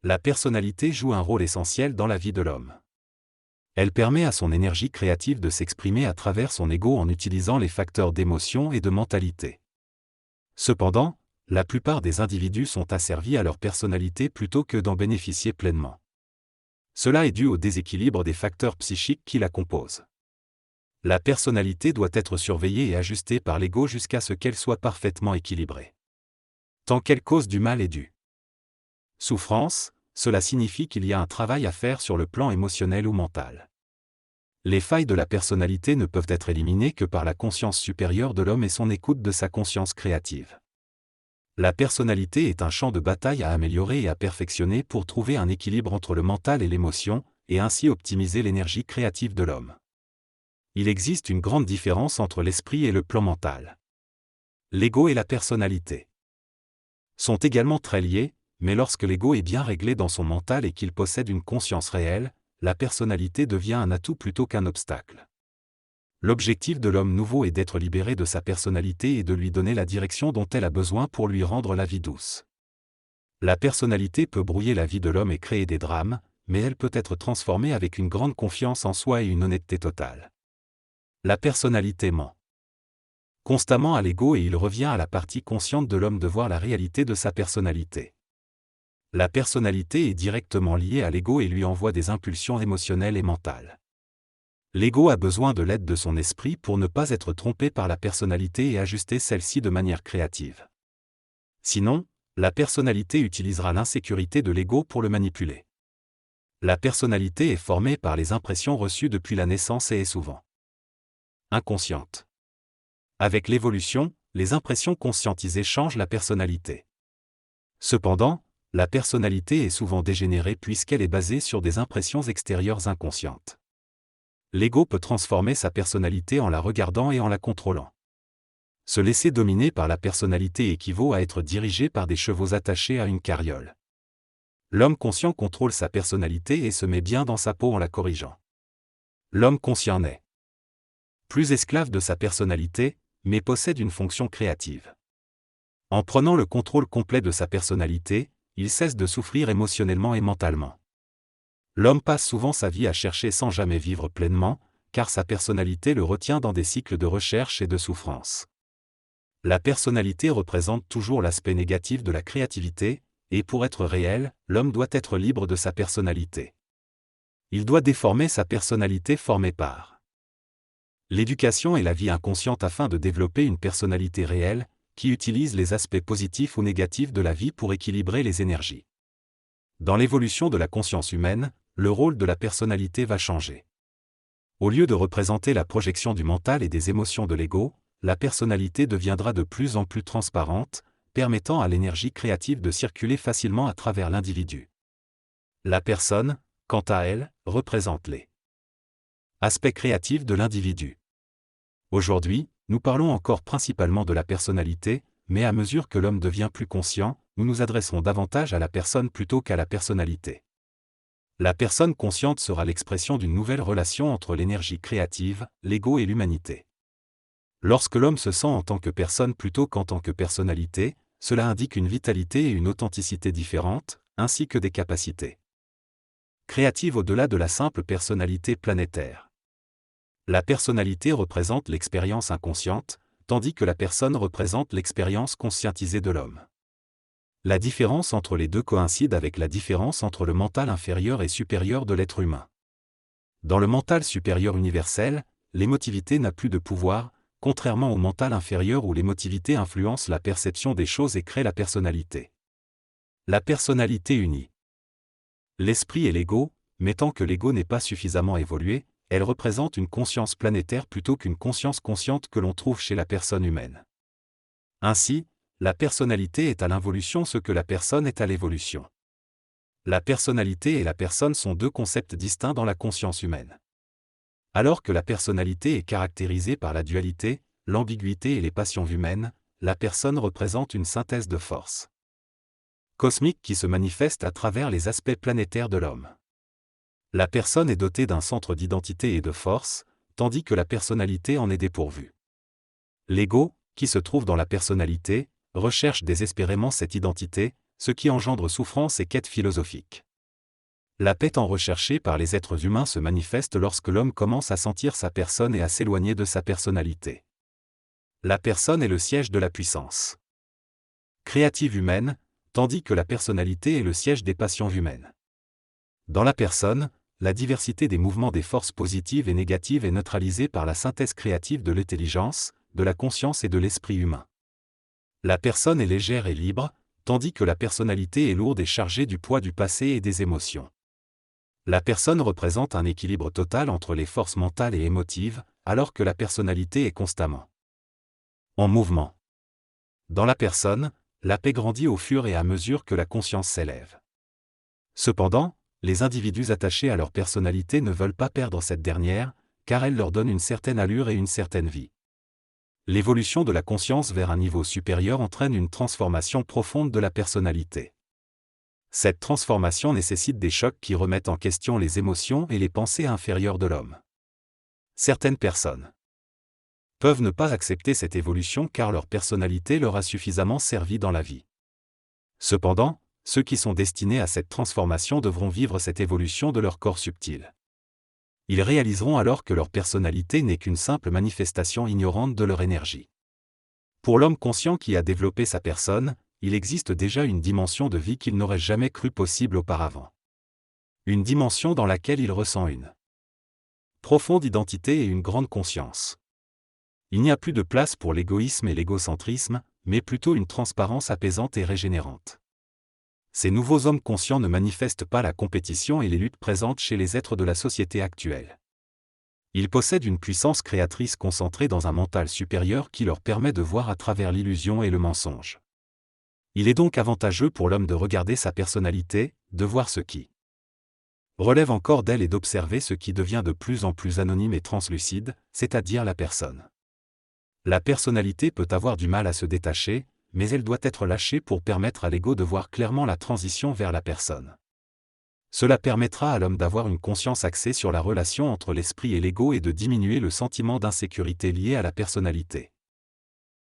La personnalité joue un rôle essentiel dans la vie de l'homme. Elle permet à son énergie créative de s'exprimer à travers son ego en utilisant les facteurs d'émotion et de mentalité. Cependant, la plupart des individus sont asservis à leur personnalité plutôt que d'en bénéficier pleinement. Cela est dû au déséquilibre des facteurs psychiques qui la composent. La personnalité doit être surveillée et ajustée par l'ego jusqu'à ce qu'elle soit parfaitement équilibrée. Tant qu'elle cause du mal et du souffrance, cela signifie qu'il y a un travail à faire sur le plan émotionnel ou mental. Les failles de la personnalité ne peuvent être éliminées que par la conscience supérieure de l'homme et son écoute de sa conscience créative. La personnalité est un champ de bataille à améliorer et à perfectionner pour trouver un équilibre entre le mental et l'émotion, et ainsi optimiser l'énergie créative de l'homme. Il existe une grande différence entre l'esprit et le plan mental. L'ego et la personnalité sont également très liés, mais lorsque l'ego est bien réglé dans son mental et qu'il possède une conscience réelle, la personnalité devient un atout plutôt qu'un obstacle. L'objectif de l'homme nouveau est d'être libéré de sa personnalité et de lui donner la direction dont elle a besoin pour lui rendre la vie douce. La personnalité peut brouiller la vie de l'homme et créer des drames, mais elle peut être transformée avec une grande confiance en soi et une honnêteté totale. La personnalité ment constamment à l'ego et il revient à la partie consciente de l'homme de voir la réalité de sa personnalité. La personnalité est directement liée à l'ego et lui envoie des impulsions émotionnelles et mentales. L'ego a besoin de l'aide de son esprit pour ne pas être trompé par la personnalité et ajuster celle-ci de manière créative. Sinon, la personnalité utilisera l'insécurité de l'ego pour le manipuler. La personnalité est formée par les impressions reçues depuis la naissance et est souvent inconsciente. Avec l'évolution, les impressions conscientisées changent la personnalité. Cependant, la personnalité est souvent dégénérée puisqu'elle est basée sur des impressions extérieures inconscientes. L'ego peut transformer sa personnalité en la regardant et en la contrôlant. Se laisser dominer par la personnalité équivaut à être dirigé par des chevaux attachés à une carriole. L'homme conscient contrôle sa personnalité et se met bien dans sa peau en la corrigeant. L'homme conscient n'est plus esclave de sa personnalité, mais possède une fonction créative. En prenant le contrôle complet de sa personnalité, il cesse de souffrir émotionnellement et mentalement. L'homme passe souvent sa vie à chercher sans jamais vivre pleinement, car sa personnalité le retient dans des cycles de recherche et de souffrance. La personnalité représente toujours l'aspect négatif de la créativité, et pour être réel, l'homme doit être libre de sa personnalité. Il doit déformer sa personnalité formée par l'éducation et la vie inconsciente afin de développer une personnalité réelle, qui utilise les aspects positifs ou négatifs de la vie pour équilibrer les énergies. Dans l'évolution de la conscience humaine, le rôle de la personnalité va changer. Au lieu de représenter la projection du mental et des émotions de l'ego, la personnalité deviendra de plus en plus transparente, permettant à l'énergie créative de circuler facilement à travers l'individu. La personne, quant à elle, représente les aspects créatifs de l'individu. Aujourd'hui, nous parlons encore principalement de la personnalité, mais à mesure que l'homme devient plus conscient, nous nous adresserons davantage à la personne plutôt qu'à la personnalité. La personne consciente sera l'expression d'une nouvelle relation entre l'énergie créative, l'ego et l'humanité. Lorsque l'homme se sent en tant que personne plutôt qu'en tant que personnalité, cela indique une vitalité et une authenticité différentes, ainsi que des capacités créatives au-delà de la simple personnalité planétaire. La personnalité représente l'expérience inconsciente, tandis que la personne représente l'expérience conscientisée de l'homme. La différence entre les deux coïncide avec la différence entre le mental inférieur et supérieur de l'être humain. Dans le mental supérieur universel, l'émotivité n'a plus de pouvoir, contrairement au mental inférieur où l'émotivité influence la perception des choses et crée la personnalité. La personnalité unit l'esprit et l'ego, mais tant que l'ego n'est pas suffisamment évolué, elle représente une conscience planétaire plutôt qu'une conscience consciente que l'on trouve chez la personne humaine. Ainsi, la personnalité est à l'involution ce que la personne est à l'évolution. La personnalité et la personne sont deux concepts distincts dans la conscience humaine. Alors que la personnalité est caractérisée par la dualité, l'ambiguïté et les passions humaines, la personne représente une synthèse de force cosmique qui se manifeste à travers les aspects planétaires de l'homme. La personne est dotée d'un centre d'identité et de force, tandis que la personnalité en est dépourvue. L'ego, qui se trouve dans la personnalité, recherche désespérément cette identité, ce qui engendre souffrance et quête philosophique. La paix tant recherchée par les êtres humains se manifeste lorsque l'homme commence à sentir sa personne et à s'éloigner de sa personnalité. La personne est le siège de la puissance créative humaine, tandis que la personnalité est le siège des passions humaines. Dans la personne, la diversité des mouvements des forces positives et négatives est neutralisée par la synthèse créative de l'intelligence, de la conscience et de l'esprit humain. La personne est légère et libre, tandis que la personnalité est lourde et chargée du poids du passé et des émotions. La personne représente un équilibre total entre les forces mentales et émotives, alors que la personnalité est constamment en mouvement. Dans la personne, la paix grandit au fur et à mesure que la conscience s'élève. Cependant, les individus attachés à leur personnalité ne veulent pas perdre cette dernière, car elle leur donne une certaine allure et une certaine vie. L'évolution de la conscience vers un niveau supérieur entraîne une transformation profonde de la personnalité. Cette transformation nécessite des chocs qui remettent en question les émotions et les pensées inférieures de l'homme. Certaines personnes peuvent ne pas accepter cette évolution car leur personnalité leur a suffisamment servi dans la vie. Cependant, ceux qui sont destinés à cette transformation devront vivre cette évolution de leur corps subtil. Ils réaliseront alors que leur personnalité n'est qu'une simple manifestation ignorante de leur énergie. Pour l'homme conscient qui a développé sa personne, il existe déjà une dimension de vie qu'il n'aurait jamais cru possible auparavant. Une dimension dans laquelle il ressent une profonde identité et une grande conscience. Il n'y a plus de place pour l'égoïsme et l'égocentrisme, mais plutôt une transparence apaisante et régénérante. Ces nouveaux hommes conscients ne manifestent pas la compétition et les luttes présentes chez les êtres de la société actuelle. Ils possèdent une puissance créatrice concentrée dans un mental supérieur qui leur permet de voir à travers l'illusion et le mensonge. Il est donc avantageux pour l'homme de regarder sa personnalité, de voir ce qui relève encore d'elle et d'observer ce qui devient de plus en plus anonyme et translucide, c'est-à-dire la personne. La personnalité peut avoir du mal à se détacher, mais elle doit être lâchée pour permettre à l'ego de voir clairement la transition vers la personne. Cela permettra à l'homme d'avoir une conscience axée sur la relation entre l'esprit et l'ego et de diminuer le sentiment d'insécurité lié à la personnalité.